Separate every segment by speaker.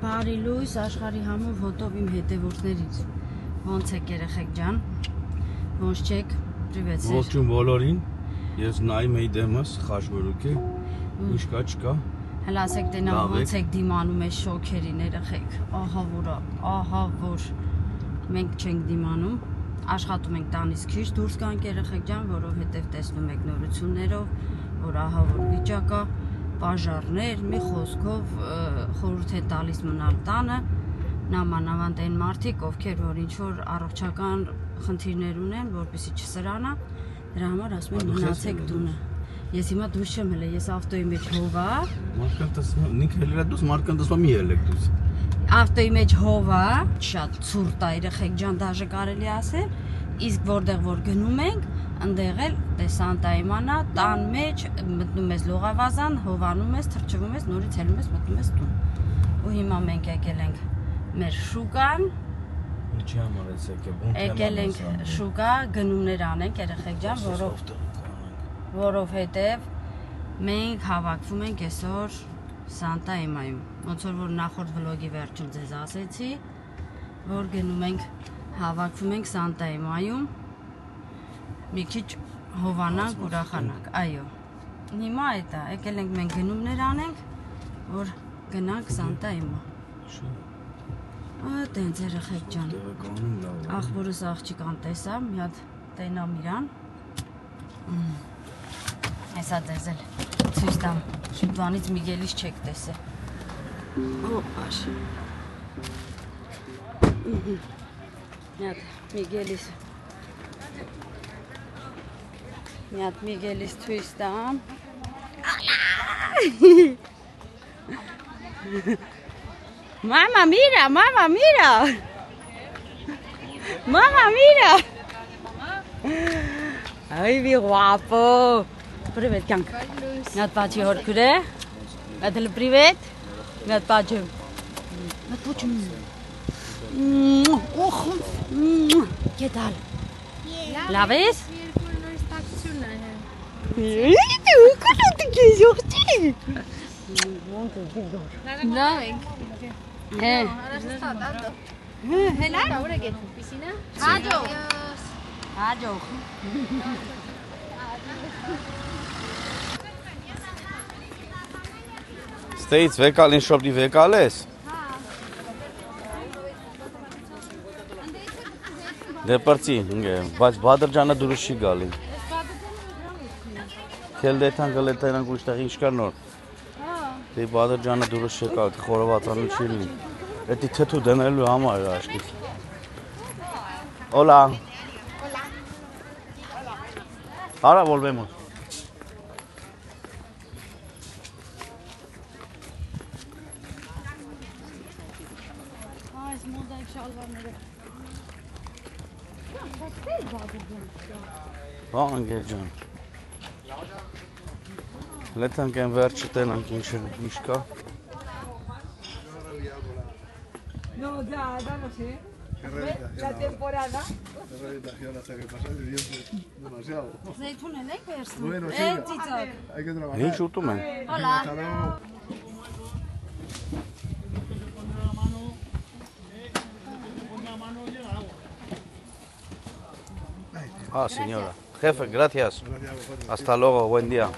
Speaker 1: Բարի լույս աշխարհի համով հոտով իմ հետևորդներից։ Ոնց եք երեխեք ջան։ Ոնց չեք։ Պրիվետ։
Speaker 2: Ողջույն բոլորին։ Ես նայում էի դեմս, խաշվորուկ է։ Ինչ կա, չկա։
Speaker 1: Հələ ասեք դենա ոնց եք դիմանում այս շոքերին երեխեք։ Ահա որ մենք չենք դիմանում, աշխատում ենք տանից քիչ դուրս գանք երեխեք ջան, որովհետև տեսնում եք նորություններով, որ ահա որ վիճակ է, բաժարներ, մի խոսքով խորհուրդ է տալիս մնալ տանը, նամանավանդ այն մարդիկ, ովքեր որ ինչ որ առողջական խնդիրներ ունեն, որպեսզի չսրանա, դրա համար ասում են մնացեք տունը։ Ես հիմա դուրս չեմ հելը, ես ավտոյի մեջ հովա։ Ավտոյի մեջ հովա, շատ ցուրտ է երեխեք ջան, դաժե կարելի ասել, իսկ որտեղ որ գնում ենք, ընդեղ էլ տեսանտա իմանա, տան մեջ մտնում ես լողավազան, հովանում ես, թրջվում ես, նորից հելում ես, մտնում ես տուն։ Ու հիմա մենք եկել ենք մեր շուկան։
Speaker 2: Ինչի համար ես
Speaker 1: եկել ենք շուկա, գնումներ անենք երեխեք ջան, որովհետև մենք հավաքվում ենք այսօր Սանտա Էմայում։ Ոնց որ նախորդ վլոգի վերջում ձեզ ասեցի, որ գնում ենք, հավաքվում ենք Սանտա Էմայում, մի քիչ հովանանք, ուրախանանք, այո։ Հիմա այդ է, եկել ենք մենք գնումներ անենք, որ գնանք Սանտա Էմա։ Տենց երեխեք ջան։ Ախորս աղջիկան տեսա, մի հատ տենամ իրան։ Հեսա ձեզ էլ ցույց տամ, շուտվանից Միգելիս չեք տեսել։ Օպաշ։ Մի հատ Միգելիս ցույց տամ։ Mamma mira, mamma mira. Mamma mira. Ay, vi guapo. Привет, Янка. Над пачи хоркуре. Адел привет. Над пачи. Над пачи. Ох. ¿Qué tal? ¿La ves? ¿Cómo te quieres usted?
Speaker 3: No, ahora se está dando. ¿Ahora qué? ¿Piscina? Adiós.
Speaker 1: Adiós.
Speaker 2: Ստեից վեկալին շոպի վեկալ ես։ Դեպրծի, բայց Բադր ջանը դուրս չի գալի։ Քել դեթան գլետերան գուշտեղ ինչ կա նոր։ Դե Բադր ջանը դուրս չեկալ, խորովածանու չի լինի։ Էդի թեթու դնելու համար է աշկից։ Hola. Ahora volvemos. Անգեր ջան։ Լետանք են վերջը տենանք ինչ կա։
Speaker 4: No, ya no sé. La temporada.
Speaker 1: Zeytun elek versin.
Speaker 4: Bueno, sí. Hay que trabajar.
Speaker 2: Ինչ ուտում են։
Speaker 1: Hola.
Speaker 2: Ah, señora. Jefe, gracias. Hasta luego, buen día.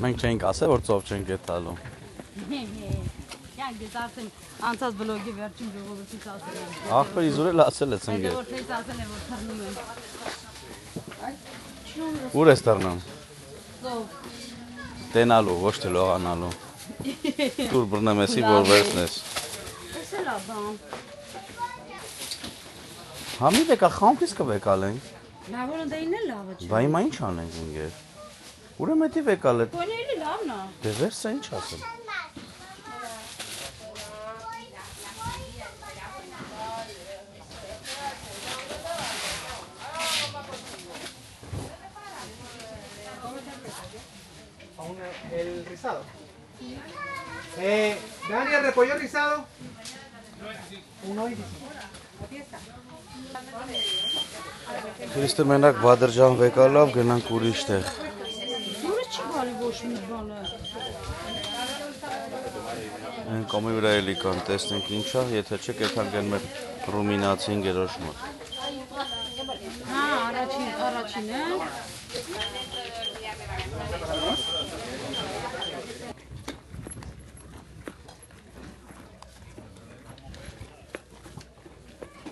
Speaker 2: Մենք չենք ասել, որ ծով չենք գետալու։
Speaker 1: Յանք ես արդեն անցած վլոգի վերջին ժողովրդից ասել եմ։
Speaker 2: Ախպեր իզուրել ասել ես ընկեր։
Speaker 1: Հետևորդներից ասել եմ, որ թռնում եմ։
Speaker 2: Ուր ես թռնում։
Speaker 1: Ծով։
Speaker 2: Տենալու, ոչ թե լողանալու։ Դուր բռնեմ եսի, որ վերցնես։
Speaker 1: Էս էլ է բան։
Speaker 2: Համի վեկա խամփից կվեկալ ենք։
Speaker 1: Լավ որ դեին էլ լավը չի։
Speaker 2: Բա հիմա ինչ անենք ընկեր։ Ուրեմն էդի վեկալ է։
Speaker 1: Կոնելի լավն է։
Speaker 2: Դե վերցա ինչ ասեմ։
Speaker 4: El rizado.
Speaker 5: Dani, el repollo rizado.
Speaker 2: Քրիստը մենակ Բադրջան վեկալավ գնանք ուրիշ տեղ։
Speaker 1: Ուրիշ չի բարի ոչ մի բանը։
Speaker 2: Այն կոմի վրա էլի կան, տեսնենք ինչա, եթե չէ կեթան գեն մեր ռումինացի ընկերոջ մոտ։
Speaker 1: Հա, առաջին է։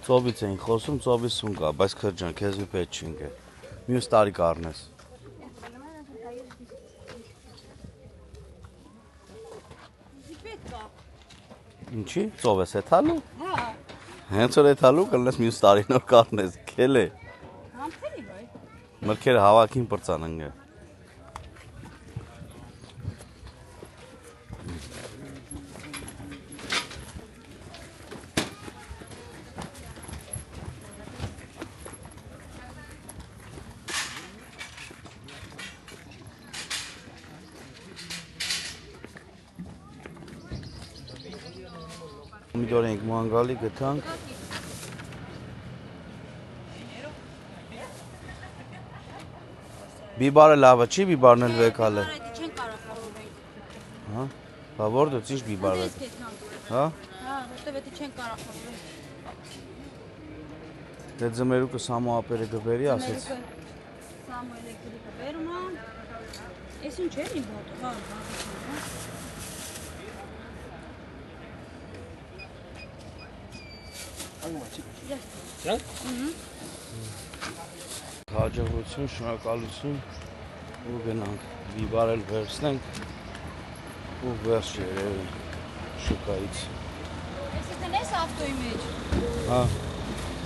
Speaker 2: Ծովից էին խոսում, ծովի սուն կա, բայց քրջան, քեզ մի պետք չինք է։ Մյուս տարի կառնես։ Ինչի՞, ծով ես էթալու։
Speaker 1: Հա։
Speaker 2: Հենց որ էթալու կլնես մյուս տարի նոր կառնես, քել է։
Speaker 1: Համբերի բայ։
Speaker 2: Մրգերը հավաքին պրծան ընգը։ Միդոր ենք մանգալի գտանք։ Բիբարը լավը չի, բիբարն էլ վեկալ է։
Speaker 1: Այդ չեն կարող խորովել։
Speaker 2: Հա, բա որտե ճիշտ բիբար է։ Հա։
Speaker 1: Հա, որտեվ դա չեն կարող խորովել։
Speaker 2: Դե ձմերուկը սամո ապերը գբերի ասեց։
Speaker 1: Սամո էլեկտրիկը բերում է։ Էս ինչ է իմ մոտ, հա։
Speaker 2: Հաջողություն, շնորհակալություն ու գնանք բիբար էլ վերցնենք ու վերջ երևի շուկայից։
Speaker 1: Էս դնես ավտոյի մեջ։
Speaker 2: Հա,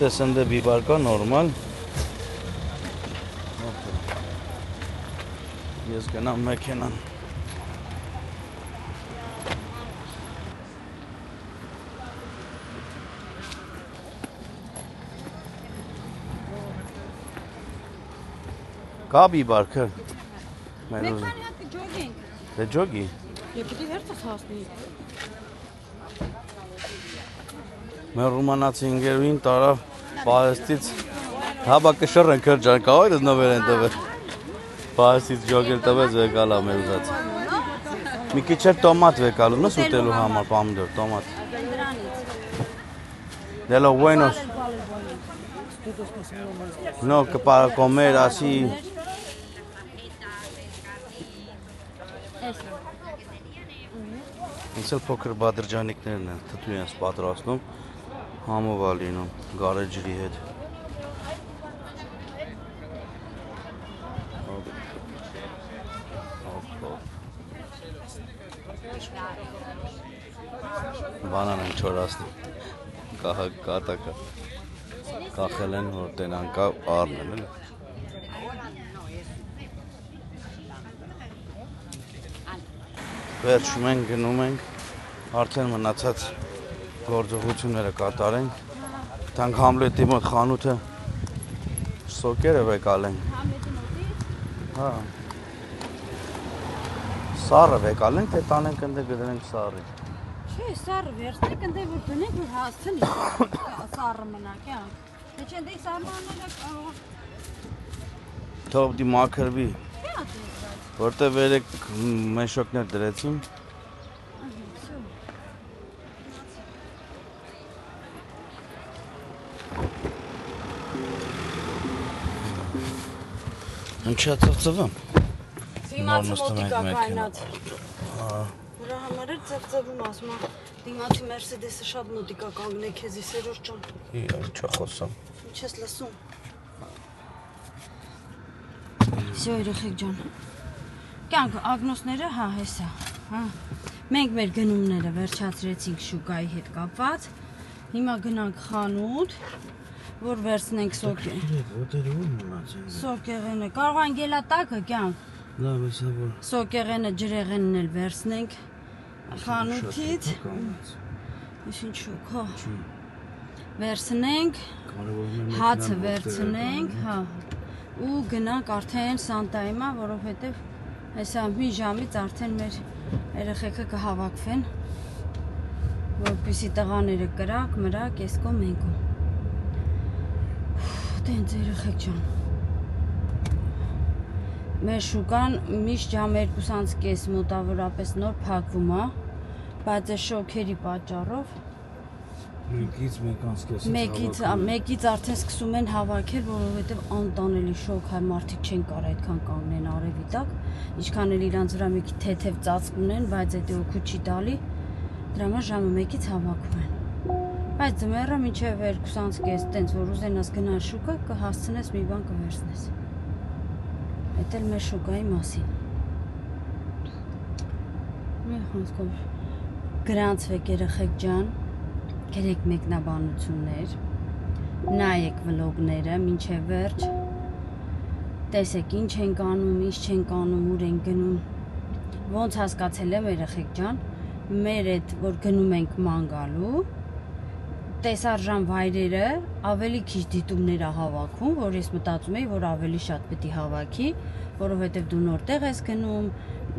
Speaker 2: տես ընդ բիբար կա նորմալ։ Ես գնամ մեքենան։ Կա բիբար քը։
Speaker 1: Մեկ քանի հատ ջոգենք։
Speaker 2: Դե ջոգի։
Speaker 1: Եվ պիտի հերթս հասնի։
Speaker 2: Մեր ռումանացի ընկերուին տարավ Պարեստից հաբա կշռեն քրջան կա այդս նվեր են տվել Պարեստից ջոգել տվեց վեկալա մեր ուզած մի քիչ էր տոմատ վեկալում ես ուտելու համար պամիդոր տոմատ De los buenos No que para comer así Ինձ էլ փոքր բադրջանիկներն են թթու են պատրաստում համով ա լինում գարեջրի հետ Բանան են չորացնում կատակա կախել են որ տենանկա առնել էլ Վերջում ենք, գնում ենք, արդեն մնացած գործողությունները կատարենք, տանք Համլետի մոտ խանութը սոկերը վեկալ ենք, հա, սարը վեկալ ենք, թե տանենք ընդ գդրենք սարի
Speaker 1: Չէ, սարը վերցնենք ընդ որ դնենք, որ հասցնի սարը մնակ, թե չեն դե սարը անել
Speaker 2: Թող դի մաքրվի Որտե վերեք մեշոկներ դրեցին Ինչա ծվծվում
Speaker 1: Դիմացի մոտիկա կայնած Վրա համար էր ծվծվում ասում Դիմացի Մերսեդեսը շատ մոտիկա կանգն է քեզի Սերոջ ջան
Speaker 2: Ինչա խոսամ
Speaker 1: Ինչ ես լսում Всё երեխեք ջան Կյանք ագնոսները հա հեսա հա Մենք մեր գնումները վերջացրեցինք շուկայի հետ կապված Հիմա գնանք խանութ որ վերցնենք սոկեղենը կարող են գելատակը կյանք
Speaker 2: Լավ էսա որ
Speaker 1: Սոկեղենը ջրեղենն էլ վերցնենք խանութից Ինչու քո Վերցնենք հացը վերցնենք հա ու գնանք արդեն Սանտայմա որովհետև հեսա մի ժամից արդեն մեր երեխեքը կհավաքվեն, որպեսզի տղաները կրակ, մրակ, ես կողմ են կողմ։ Տենց երեխեք ջան։ Մեր շուկան միշտ ժամ 2:30 մոտավորապես նոր փակվում է, բայց այս շոքերի պատճառով մեկից արդեն սկսում են հավաքել, որովհետև անտանելի շոք հայ մարդիկ չեն կարող այդքան կանգնեն արևի տակ, ինչքան էլ իրանց վրա մի քիչ թեթև ծածկ ունեն, բայց դա օգուտ չի տալի, դրա համար ժամը 1-ից հավաքում են։ Բայց ձմեռը մինչև 2:30 տենց որ ուզենաս գնալ շուկա, կհասցնես մի բան կվերցնես։ Այդ էլ մեր շուկայի մասին։ Մի խոսքով գրանցվեք երեխեք ջան, գրեք մեկնաբանություններ, նայեք վլոգները մինչև վերջ, տեսեք ինչ ենք անում, ինչ չենք անում, ուր ենք գնում։ Ոնց հասկացել եմ երեխեք ջան, մեր այդ որ գնում ենք ման գալու, տեսարժան վայրերը ավելի քիչ դիտումներ է հավաքում, որ ես մտածում եի, որ ավելի շատ պետք է հավաքի, որովհետև դու նոր տեղ ես գնում,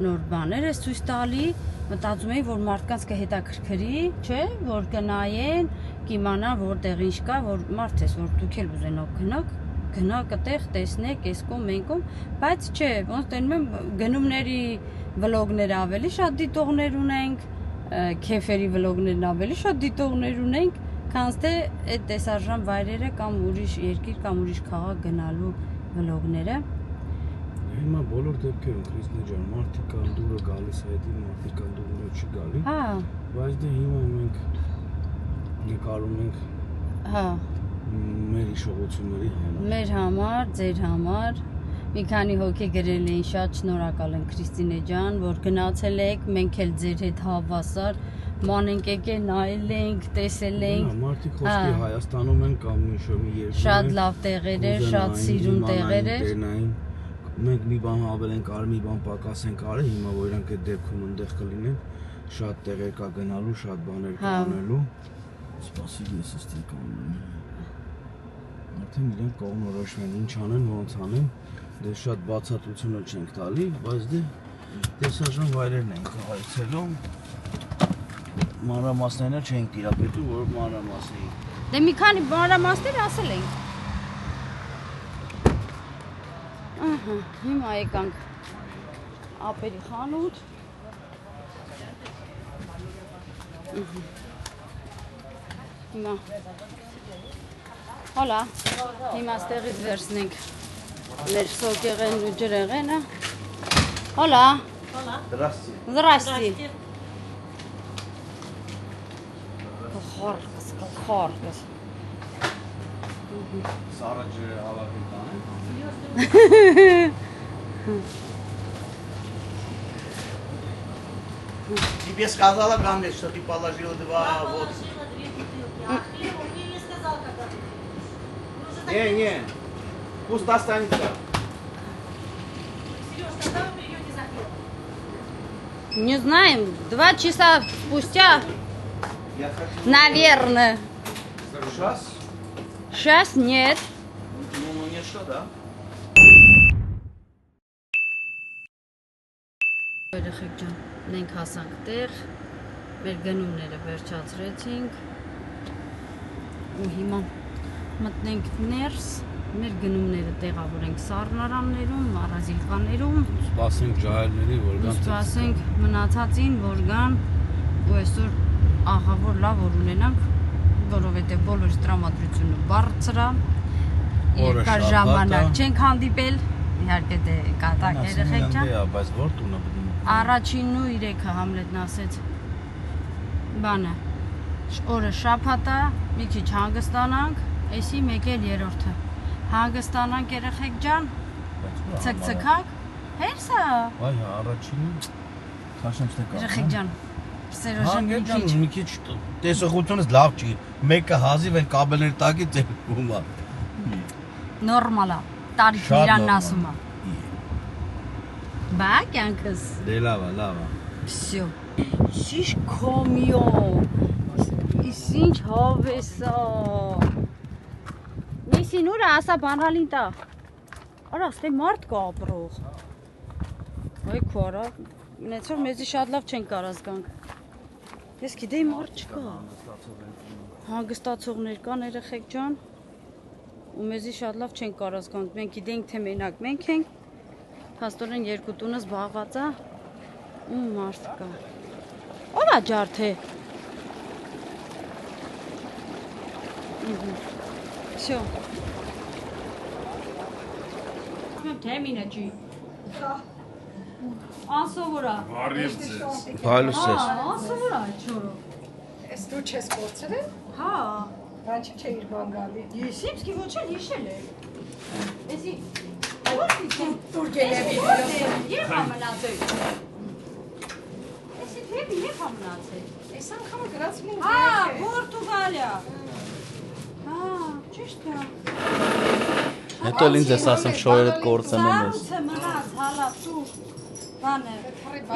Speaker 1: նոր բաներ ես ցույց տալի, մտածում եի, որ մարդկանց կհետաքրքրի, չէ, որ կնայեն, կիմանան որտեղ ինչ կա, որ մարդ ես, որ դուք էլ ուզենաք գնաք այդտեղ, տեսնեք, այս կողմ, մենք կողմ, բայց չէ, ոնց տենում եմ գնումների վլոգները ավելի շատ դիտողներ ունենք, քեֆերի վլոգներն ավելի շատ դիտողներ ունենք, քան թե այդ տեսարժան վայրերը կամ ուրիշ երկիր կամ ուրիշ քաղաք գնալու վլոգները։
Speaker 2: Հիմա բոլոր դեպքերում Քրիստինե ջան, մարդիկ կան դուրը գալիս հետի, մարդիկ կան դուրը չի գալի։
Speaker 1: Հա։
Speaker 2: Բայց դե հիմա մենք նկարում ենք մեր հիշողությունների համար։
Speaker 1: Մեր համար, ձեր համար։ Մի քանի հոգի գրել էին շատ շնորհակալ են Քրիստինե ջան, որ գնացել եք, մենք էլ ձեր հետ հավասար ման ենք եկել, նայել ենք, տեսել ենք։
Speaker 2: Մարդիկ խոսքի Հայաստանում են կամ ինչ-որ մի երկրում են։
Speaker 1: Շատ լավ տեղեր է, շատ սիրուն տեղեր է։
Speaker 2: Մենք մի բան ավել ենք արել, մի բան պակաս ենք արել, հիմա որ իրանք այդ դեպքում ընդեղ կլինեն, շատ տեղեր կա գնալու, շատ բաներ կա անելու։ Սպասի ես ստի կանում։ Արդեն իրանք կողմնորոշվեն ինչ անեն, ոնց անեն, դե շատ բացատրություն չենք տալի, բայց դե տեսարժան վայրերն ենք այցելում։ Մանրամասներն չենք տիրապետում, որ մանրամասների։
Speaker 1: Դե մի քանի մանրամասներ ասել ենք։ Ահա, հիմա եկանք ապերի խանութ։ Հիմա Հոլա, հիմա ստեղից վերցնենք մեր սոկեղենն ու ջրեղենը։ Հոլա։ Здрасте. Խորս։
Speaker 2: Սառը ջրը հավաքել տանեն։
Speaker 5: Тебе сказала Гамлет, что ты положил 2 вот. Не, пусть останется.
Speaker 1: Не знаем, 2 часа спустя, наверное.
Speaker 5: Сейчас?
Speaker 1: Сейчас нет.
Speaker 5: Ну, нет, что, да?
Speaker 1: Երեխեք ջան, մենք հասանք տեղ, մեր գնումները վերջացրեցինք ու հիմա մտնենք ներս, մեր գնումները տեղավորենք սառնարաններում, մառազիլկաներում,
Speaker 2: Սպասենք ջահելների, որ գան։
Speaker 1: սպասենք մնացածին, որ գան ու այսօր ահա որ լավ որ ունենանք, որովհետև բոլորի տրամադրությունը բարձր է, երկար ժամանակ չենք հանդիպել, իհարկե դե կատակ երեխեք ջան։
Speaker 2: Բայց որ տունը բնում։
Speaker 1: Առաջինն ու 3-ը Համլետն ասեց բանը օրը շաբաթ է, մի քիչ հանգստանանք, էսի մեկ էլ երրորդը հանգստանանք երեխեք ջան, ցկցկակ, հերսա։
Speaker 2: Այ առաջինը քաշեմ ստե կա։
Speaker 1: Երեխեք ջան, սերոժան
Speaker 2: մի քիչ տեսողությունս լավ չի, մեկը հազիվ են կաբելների տակի ծերվում է։
Speaker 1: նորմալ է, տարիքն իրանն ասում է։ Բա կյանքս։
Speaker 2: Դե լավ է։
Speaker 1: Всё։ Շիշ կոմիո։ Ինչ հավեսա։ Միսին ուրա ասա բանալին տա։ Արա, ստե մարդ կա ապրող։ Այ քորա, Ունեցող մեզի շատ լավ չեն կարած գանք։ Ես գիտեի մարդ չկա։ Հանգստացողներ կան երեխեք ջան։ Ու մեզի շատ լավ չեն կարած գանք։ Մենք գիտենք թե մենակ մենք ենք։ Փաստորեն երկու տունը զբաղված է։ Ու մարդ կա։ Ո՞վ է ջարդե։ Всё. Թեմինը ջի։ Անսովորա։
Speaker 2: Բարևձեզ։
Speaker 1: Անսովորա չորո։
Speaker 4: Ես դու չես կորցրել։
Speaker 1: Հա։
Speaker 4: Բանջի չէիր բան գալի։
Speaker 1: Ես իմ ոչ էլ հիշել է։ Էսի
Speaker 4: Դուր գելեվի։
Speaker 1: Երբ ամնացել։ Էսի թեպի երբ ամնացել։
Speaker 4: Այս անգամը գրացել ենք։
Speaker 1: Հա, Պորտուգալիա։ Հա, ճիշտ է։
Speaker 2: Հետո ինձ ես ասում շոյերդ կորցնում ես։
Speaker 1: Սարուցը մնաց, հալա, ծուր, բանը։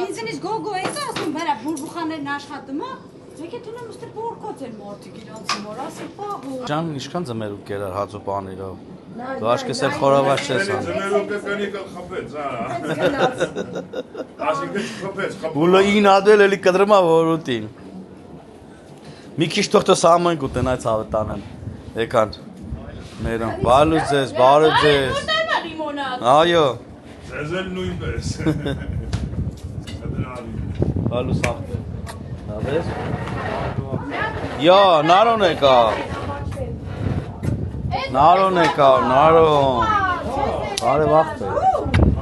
Speaker 1: Ինձնից գոգո էս ասում, վերա բուրբուխաներն աշխատում է, եկե թունում ուստի բուրկոց են մարդիկ իրանց մոր, ասում պահու։
Speaker 2: Ջան, ինչքան ձմերուկ կերար հաձու պանիրով։ Դու աշկես էլ խորավաշ չես անում։
Speaker 6: Ձմերուկը կնիկը խփեց, հա։ Ասիկը չխփեց, խփեց։
Speaker 2: Ուլը ին ադել էլի կդրմա որուտին։ Մի քիչ թող տո սամոյն կուտենայ ցավը տանեն։ Եկան։ Մերոն, բարու ձեզ, բարու ձեզ։ Այո։
Speaker 6: Ձեզ էլ նույնպես։
Speaker 2: Բարու սաղ։ Նավես։ Յա, նարոն եկա։ Նարոն եկա, նարոն։ Բարև վաղտ է։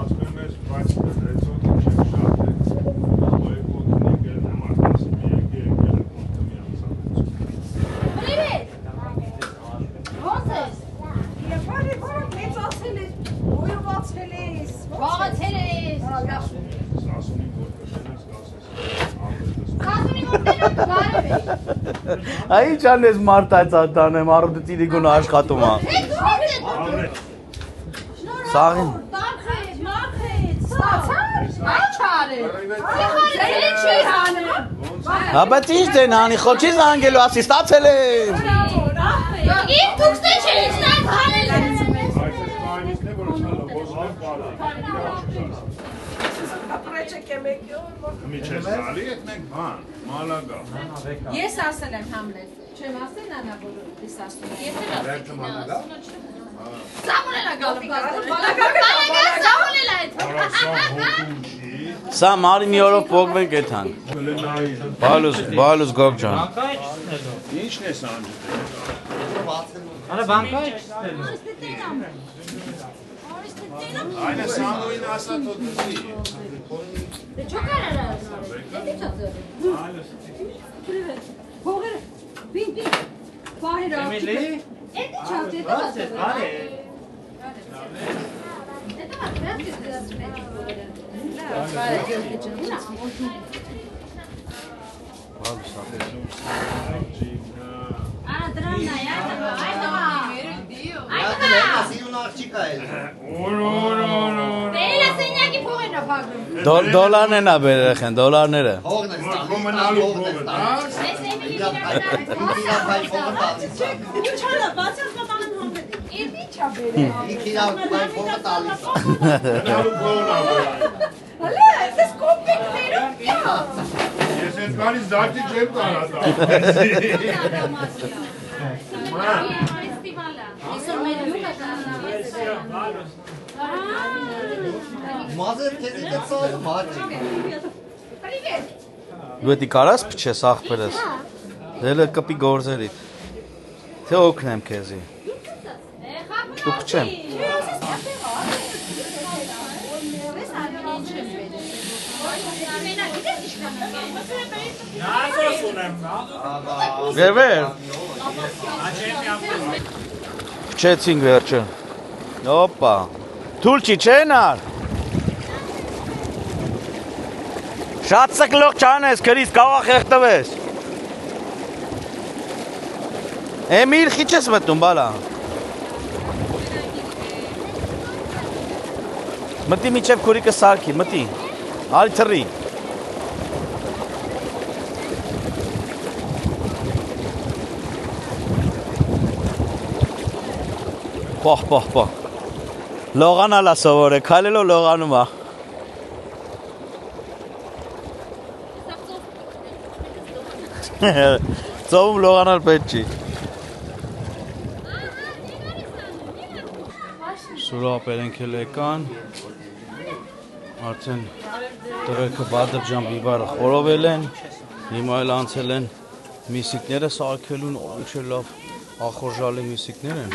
Speaker 6: Ասում ես, բայց այցոք չեմ շատ է։ Ոյկո կնիկը համարտասի մի եկել կոնտամի ամսանից։
Speaker 3: Привет! Ո՞նց ես։
Speaker 4: Բարի մեծացել ես, գոյացել ես։
Speaker 3: Բաղացել ես։
Speaker 6: Ասունի որ կշենես կասես։
Speaker 3: Կասունի որ տենոք բարև է։
Speaker 2: Այ ինչ անես մարտայց ատանեմ, առուտի տիրիգուն աշխատում է։ Սաղին։
Speaker 3: Տանքեց, մաքրեց, ստացար։ Ինչ արել։ Սիխարել չի հանել։
Speaker 2: Հա բայց ինչ դեն անի, խո չի զանգելու, ասի ստացել եմ։
Speaker 3: Իմ դուքստե չէ, ստան հանել եմ։
Speaker 6: Այս կայնիսն է, որ չնալը, ոզնեմ կարը։
Speaker 4: Ապրեչը կեմեկյո։
Speaker 6: Մի չես տալի, ետ մենք բան, մալագա։
Speaker 3: Ես ասել եմ Համլետ։ Չեմ ասել նանա որ ես ասում։ Եթե
Speaker 6: Վերջը մալագա։
Speaker 3: Սամունելա գալու բալագա սամունելա այդ։
Speaker 6: Արասա հոկուչի։
Speaker 2: Սա մարի մի օրով պոգվենք էթան։ Բալուս գոգ ջան։
Speaker 6: Ինչն է սանջը։
Speaker 7: Արա բանկայ
Speaker 6: Այն է սանդոին ասա թո դզի։
Speaker 3: Դե չոքարարա։ Դե չածը։
Speaker 1: Փողերը, բին, պահերա։
Speaker 7: Էմիլի
Speaker 1: Էդի չածը,
Speaker 7: Արե
Speaker 3: Դա բերես դες մեջ։ Արա դրանն է, Բերելա սենյակի փողերն է փակում։
Speaker 2: Դոլարներն է բերել են, դոլարները։
Speaker 6: Կոմենալու փողը, հա։
Speaker 3: Ես Էմիլի
Speaker 1: Ինչ արա, բացել կտանեմ համբետ։
Speaker 3: Իրդի չա բերել։
Speaker 6: Կոմենալու փողն ա։
Speaker 4: Հələ, ես կոպիկ բերում։
Speaker 6: Ես այդ կանից դարձի չեմ կարա տա։
Speaker 3: Ֆեստիվալա։ Այսօր մեր լուկը Պրիվետ։
Speaker 2: Դու էդի կարաս փչես աղբերս։ Դելը կպի գործերիդ։ Թե օգնեմ քեզի։ Դու փչեմ։ Վերվեր։ Փչեցինք վերջը։ Օպա։ Թուլչի չենար։ Շատ սկլող չանես, քրիս կաղա խեղտվես։ Էմիլ խիչ ես մտնում, բալա։ Մտի միջև քուրիկը սարքի, մտի։ Արի թռի։ Պահ։ Լողանալա սովոր է, քայլելով լողանում է։ Ծովում լողանալ պետք չի։ Սուրապեր ենք էլ եկան։ Արդեն տղերքը Բադրջան բիբարը խորովել են, հիմա էլ անցել են միսիկները սարքելուն, ինչ է լավ ախորժալի միսիկներ են։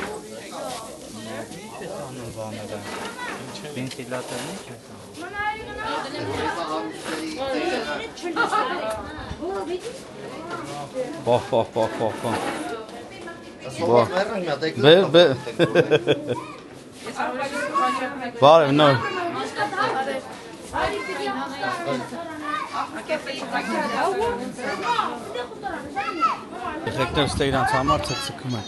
Speaker 2: Պահ։ Բարև, նոր։ Եղեկտեր ստե իրանց համար ծկցկում են։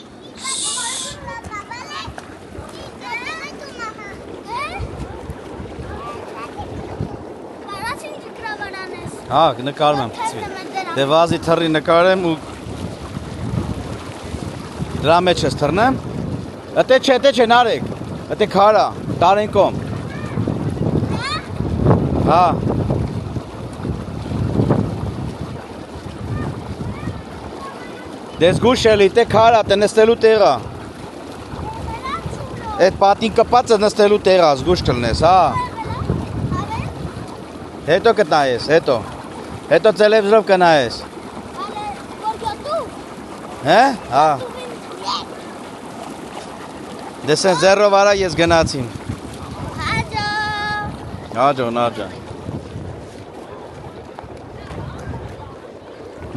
Speaker 2: Հա, նկարում եմ ծվի։ Դե վազի թռի նկարեմ ու դրա մեջ ես թռնեմ։ Ատե չէ, նարեք, ատե քարա, տարենկոմ։ Հա։ Դες գուշելի, տե քարա, տե նստելու տեղա։ Այդ պատին կպածը նստելու տեղա, զգուշ կլնես, հա։ Հետո կտնայես, հետո ծելևզրով կնայես։ Հե, հա։ Դեսեն զերով արա ես գնացին։ Հաջո։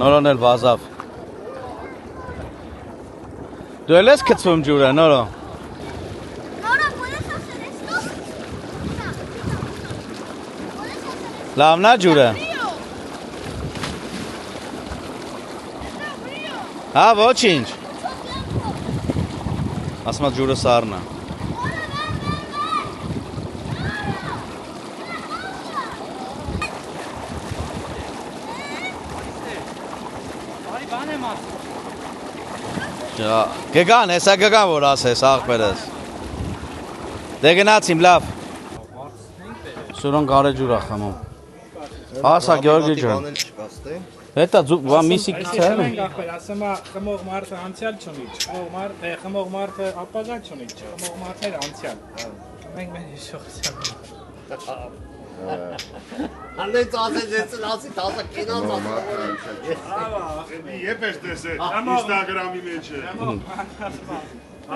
Speaker 2: Նորոն էլ վազավ։ Դու էլ ես կծվում ջուրը, նորո։ Լավնա ջուրը։ Հա, ոչինչ։ Ասմա ջուրը սառնա։ Գգան, հեսա գգան որ ասես, աղբերս։ Դե գնացիմ, լավ։ Սուրոն գարե ջուր ախամում։ Ասա, Գյորգի ջան։ Հետա միսիկից է։
Speaker 6: Ասում է խմող մարդը անցյալ չունի, խմող մարդը ապագա չունի, խմող մարդերը անցյալ։ Մենք մեր հիշողությամբ։
Speaker 5: Անենց ասեցեցին ասի տասը կինոց
Speaker 6: Եվ ես տեսել, Instagram-ի մեջ է։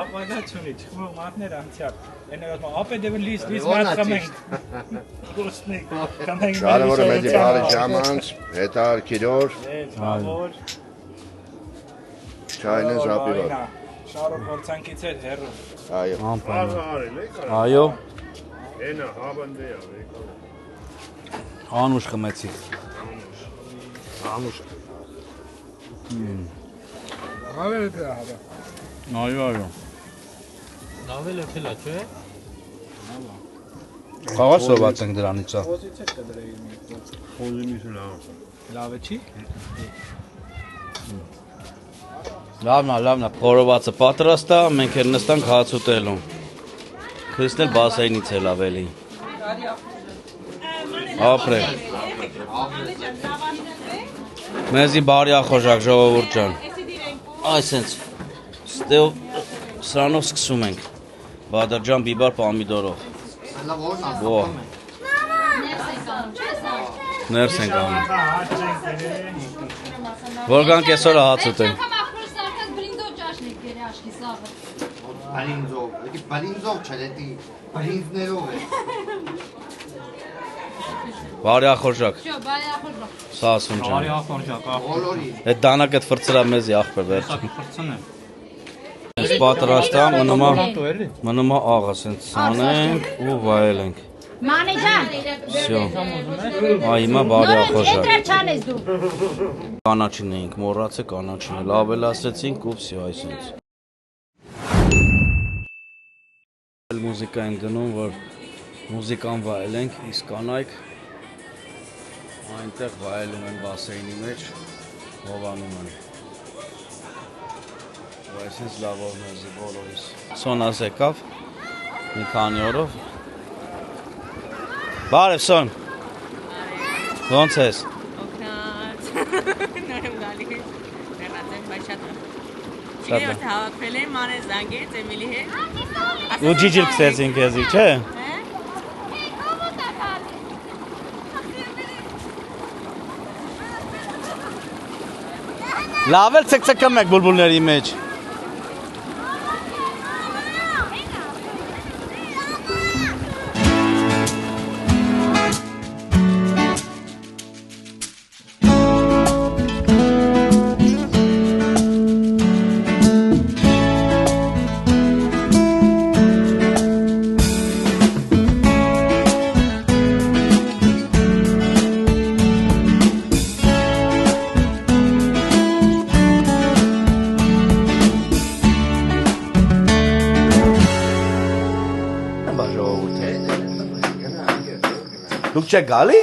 Speaker 6: Ապագա չունի, խմող մարդներ անցյալ։ Էներոտ ապե դեվն լիս մարդ խմենք։ Գոստնիկ, կամենք մեր
Speaker 8: Շարավորը մեդի բարի ժամանց, հետար կիրոր, չայնը զապիվար։
Speaker 6: Շարոր խորցանքից էր հեռու։
Speaker 2: Այո։
Speaker 6: Ենա հավանդե է։
Speaker 2: Անուշ խմեցի։
Speaker 6: Անուշ։ Ավել է հավա։
Speaker 2: Այո։
Speaker 7: Ավել է թելա, չէ՞։
Speaker 2: Խաղաս սոված ենք դրանից է։
Speaker 6: Խոզինից լավ։
Speaker 7: Լավ է չի։
Speaker 2: Լավնա, խորովածը պատրաստ է, մենք էլ նստանք հաց ուտելու։ Քրիստն էլ բասայնից էլ ավելի։ Ապրեք։ Մեզի բարի ախորժակ, ժողովուրդ ջան։ Այսենց, սրանով սկսում ենք։ Բադրջան բիբար պամիդորով։ Ներս ենք անում։ Որ գանք այսօրը հաց ուտենք։
Speaker 5: Բալինձով չէ, դի բալինձներով է։
Speaker 2: Բարի ախորժակ։ Սա ասում ջան։
Speaker 7: Բարի ախորժակ,
Speaker 5: Բոլորի։
Speaker 2: Այդ դանակը թվրծրա մեզի ախպեր վերջին։
Speaker 7: ֆրցն է։
Speaker 2: Այս պատրաստա մնում է աղը, սենց սանենք ու վայելենք։
Speaker 9: Մանեջան։
Speaker 2: Всё։ Հիմա բարի ախորժակ։
Speaker 9: Ինտեր չանես դու։
Speaker 2: Կանաչին էինք, մոռացե կանաչին, լավ էլ ասեցինք ու всё այսպես։ Մուզիկա ենք դնում, որ մուզիկան վայելենք, իսկ կանայք այնտեղ վայելում են բասեյնի մեջ, հովանում են։ Ու այսպես լավով մեզի բոլորիս։ Սոնաս եկավ, մի քանի օրով։ Բարև Սոն։ Ոնց ես։
Speaker 10: Օգնած։ Նորմալի։
Speaker 9: Երբ հավաքվել են մանե զանգեց Էմիլի հետ։
Speaker 2: Ու ջիջիլ քսեցին քեզի, չէ։ Լավ էլ ցկցկում եք բուլբուլների մեջ։ Դուք չեք գալի։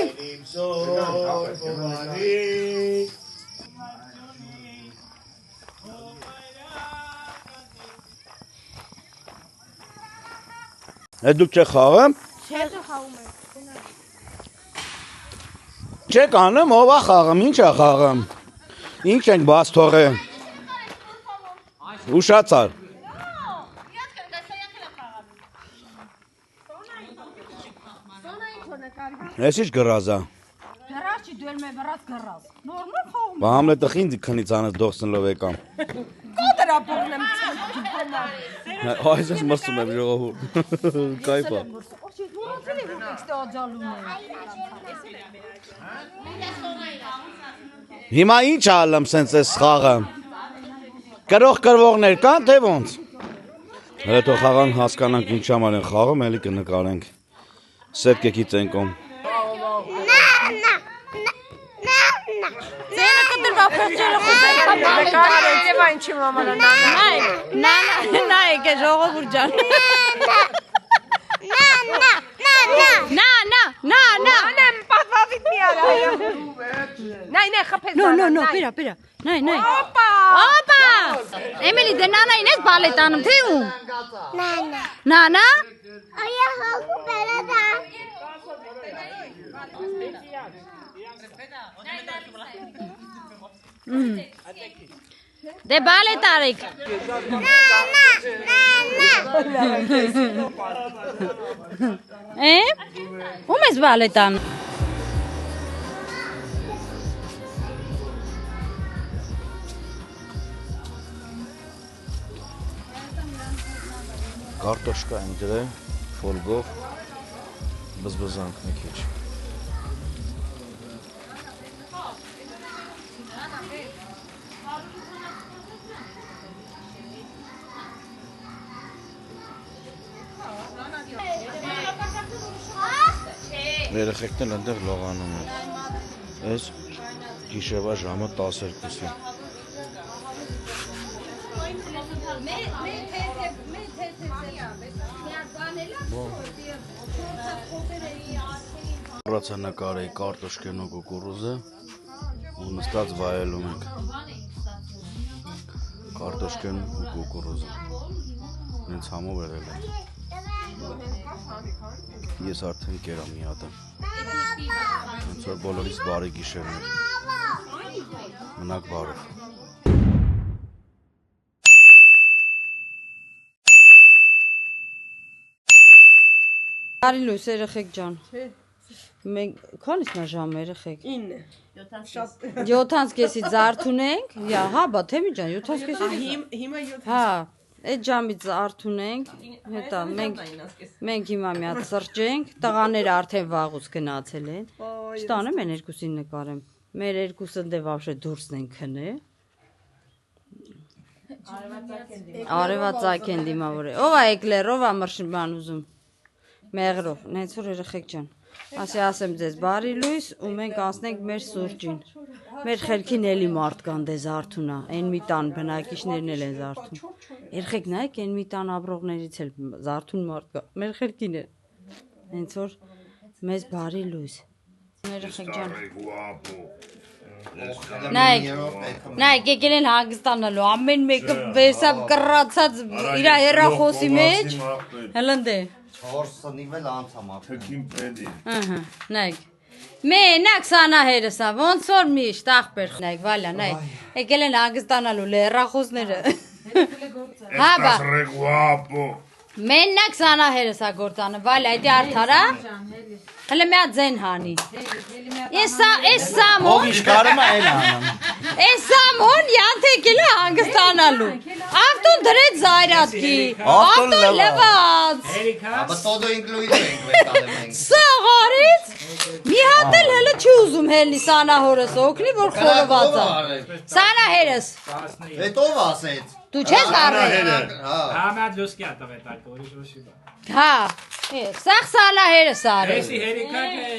Speaker 2: Դուք չեք խաղում։ Չեք անում, ով է խաղում, ինչ է խաղում։ Ինչ ենք բաց թողել։ Ուշացար։ Ես ինչ գրազա։
Speaker 1: Գրազ չի դու էլ մե վրաց գրազ։ Նորմալ խաղում։
Speaker 2: Բա Համլետը խինձ քնից անես դողսնլով եկամ։
Speaker 4: Կոդրա բողնեմ ցած։
Speaker 2: Այս ես մսում եմ ժողովուրդ։ Կայֆա։
Speaker 1: Օջի դուրացել է որ տեքստը աջալում է։
Speaker 2: Հիմա ինչ ալեմ սենց էս խաղը։ Գրող կրվողներ կան թե ոնց։ Հետո խաղան հասկանանք ինչ համար են խաղում, էլի կնկարենք։ Սերկեքի ծենկում։
Speaker 1: Ձերը կդրվա փրջերը խոսել։
Speaker 4: Նկարը ձևա ինչի մամալա
Speaker 1: Նայեք է ժողովուրդ ջան։ Նա
Speaker 4: Անեմ պատվավիտ մի արա։ Նայ խփես։
Speaker 1: No, պերա։ Նայ։ Օպա։ Էմիլի դե նանային ես բալետ անում թե ում։ Նանա։
Speaker 10: Այա հոգու բերադա։
Speaker 1: Դե բալետ արեք։ Ում ես բալետ անում։
Speaker 2: Կարտոշկա եմ դրել, ֆոլգով, բզբզանք մի քիչ։ Երեխեքն էլ այնտեղ լողանում են։ Այս գիշերվա ժամը 12-ին։ Ռացա նկարեի կարտոշկեն ու կուկուրուզը ու նստած վայելում ենք։ Կարտոշկեն ու կուկուրուզը։ Նենց համով եղել է։ Ես արդեն կերամ մի հատը։ Ոնց որ բոլորիս բարի գիշերներ։ Մնաք բարով։
Speaker 1: Բարի լույս երեխեք ջան։ Մենք քանից նա ժամը երեխեք։ 9։ 7:30-ից արթուն ենք։ Հա, բա թեմի ջան, 7:30-ից։
Speaker 4: Հիմա 7։
Speaker 1: Հա, այդ ժամից արթուն ենք։ Հետո մենք հիմա մի հատ սրճենք, տղաները արդեն վաղուց գնացել են։ Չտանեմ են երկուսին նկարեմ։ Մեր երկուսը դե վաբշե դուրսն են քնել։ Արևածագ են դիմավոր է։ Ո՞վ է եկլեր, ո՞վ է մրշնբան ուզում։ Մեղրով, նենց որ երեխեք ջան։ Ասեմ ձեզ բարի լույս ու մենք անցնենք մեր սուրճին։ Մեր խելքին էլի մարդ կան դե զարթունա, այն մի տան բնակիչներն էլ են զարթուն։ Երեխեք նայեք, այն մի տան ապրողներից էլ զարթուն մարդ կա։ Մեր խելքին է։ Հենց որ մեզ բարի լույս։ Երեխեք ջան։ Նայեք, եկել են հանգստանալու, ամեն մեկը վերսավ կռացած իր հեռախոսի մեջ։ Հելնդե։
Speaker 5: 4 նիվել անցամա։ Թքին պետի։
Speaker 1: Ահա, նայեք։ Մենակ սանահերս է, ոնց որ միշտ ախպեր։ Նայեք, վալա, նայեք։ Եկել են հանգստանալու հեռախոսները։ Հա բա։
Speaker 8: Re guapo.
Speaker 1: Մենակ Սանահերս է գործանը, վայլ այդի արդարա։ Հələ մի հատ ձեն հանի։ Էս Սամոն։
Speaker 2: Ով ինչ կարում է այն անում։
Speaker 1: Էս Սամոն յանթեկել է հանգստանալու։ Ավտոն դրեց զայրատկի։ Ավտոն լված։
Speaker 5: Աբա todo incluido ենք։
Speaker 1: Սաղարից։ Մի հատ էլ հələ չի ուզում հելնի Սանահորս օգնի, որ խորոված է։ Սանահերս։
Speaker 5: Հետո ասեց։
Speaker 1: Դու չես առել։
Speaker 6: Հա մատ լուսկյա տվեց այդ ուրիշ ոչի բա։
Speaker 1: Հա։ Սաղ Սանահերս արել։
Speaker 6: Էսի հերիկակ է։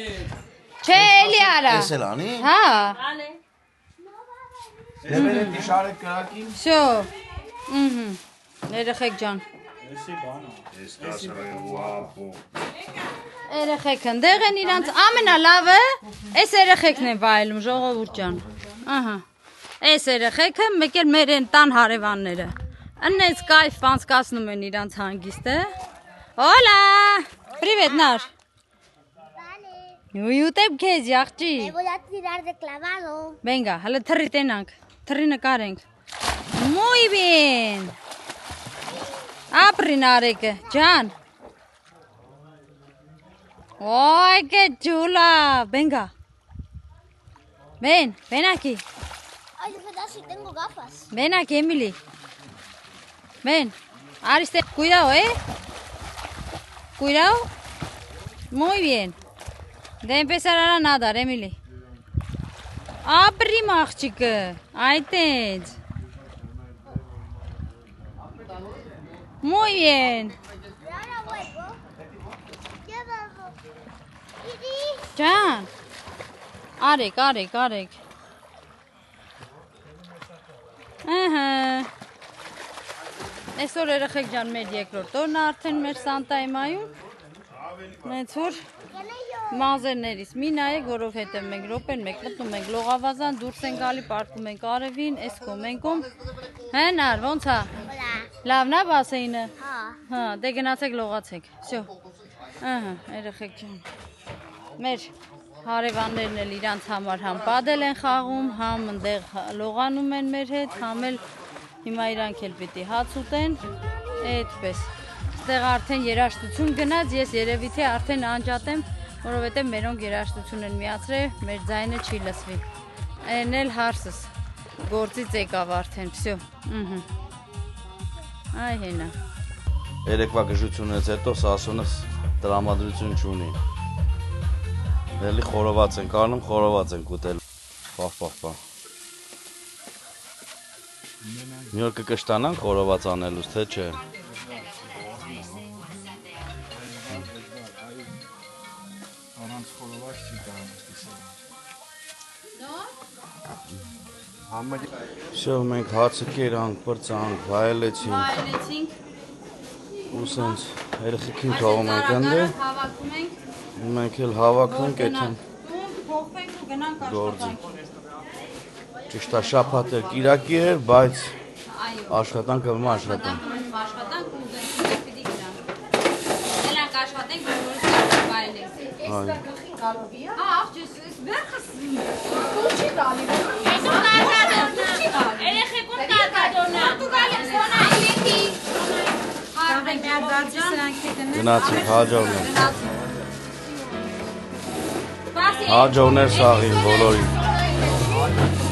Speaker 1: Չէ, էլի արա։
Speaker 2: Էս էլ անի։
Speaker 1: Հա։
Speaker 2: Դեպերը դիշարը կրակին։
Speaker 1: Շո։ Երեխեք ջան։
Speaker 6: Էսի բանա։
Speaker 8: Estás re guapo.
Speaker 1: Երեխեք ընդեղ են իրանց ամենալավը, այս երեխեքն են վայելում, ժողովուրդ ջան։ Ահա։ Այս երեխեքը մեկ էլ մեր են տան հարևանները։ Աննես կայֆ անցկացնում են իրանց հանգիստը։ Hola! Привет, Наш. Յուտեբ քեզ յախճի։
Speaker 10: Voy a tirar de clavado.
Speaker 1: Venga, հələ թռի տենանք, թռի նկարենք։ Muy bien. Ապրին արեկը, ջան։ Ay, qué chula. Venga. Ven aquí.
Speaker 10: Ay, de verdad sí tengo gafas.
Speaker 1: Ven aquí, Emily. Ven. Ariste, cuidado, Cuidado. Muy bien. De empezar a nadar, Emily. Abri machchike. Այդտենց. Muy bien.
Speaker 10: Y ahora vuelvo. Ya vamos.
Speaker 1: Ջան։ Արեք։ Ահա։ Այսօր երեխեք ջան մեր երկրորդ օրն է արդեն մեր Սանտայի մայում։ Մեծ որ մազերներից մի նայեք, որովհետև մենք րոպեն մեկ մտնում ենք լողավազան, դուրս են գալի, պարկում ենք արևին, այս կողմ են կողմ։ Հենար, ոնց է։ Լավն է բասեինը։ Հա, դե գնացեք լողացեք։ Всё։ Ահա, երեխեք ջան։ Մեր հարևաններն էլ իրանց համար համ պադել են խաղում, համ ընդեղ լողանում են մեր հետ, համ էլ հիմա իրանք էլ պիտի հաց ուտեն, այդպես։ Ստեղ արդեն երաշտություն գնաց, ես երևի թե արդեն անջատեմ, որովհետև մերոնք երաշտություն են միացրել, մեր ձայնը չի լսվի։ Այն էլ հարսս, գործից եկավ արդեն, всё։ Այ հենա։
Speaker 2: Երեկվա գժությունից հետո Սասունս տրամադրություն չունի։ Էլի խորոված ենք անում, խորոված ենք ուտել։ Պահ։ Մի օր կկշտանանք խորոված անելուց, թե չէ։
Speaker 6: Առանց խորոված չի կարող ստիսել։
Speaker 2: Всё, մենք հացը կերանք, պրծանք, վայելեցինք։ Ու սենց երեխեքին թողում ենք ընդե։
Speaker 1: Հավաքում ենք։
Speaker 2: Մենք էլ հավաքենք այդտեղ
Speaker 1: Փոխվենք ու գնանք աշխատանք։
Speaker 2: Ճիշտ է շաբաթ էր, կիրակի էր, բայց աշխատանքը ո՞ւմ աշխատանք։
Speaker 1: Աշխատանք ու դեռ պիտի գնանք։ Ելանք աշխատենք, որ վայելենք։
Speaker 2: Այո։
Speaker 1: Հա, աղջիս, էս վերքս
Speaker 3: Չի գալի։
Speaker 1: Այսօր կարտադոն, չի գալի։
Speaker 9: Երեխեքում կարտադոնա։
Speaker 1: Դու գալիս սոնա իլետի։ Հարվենք ջան, սրանք հետը։
Speaker 2: Գնացինք հաջողներ։
Speaker 1: Սպասի։
Speaker 2: Հաջողներ սաղին բոլորին։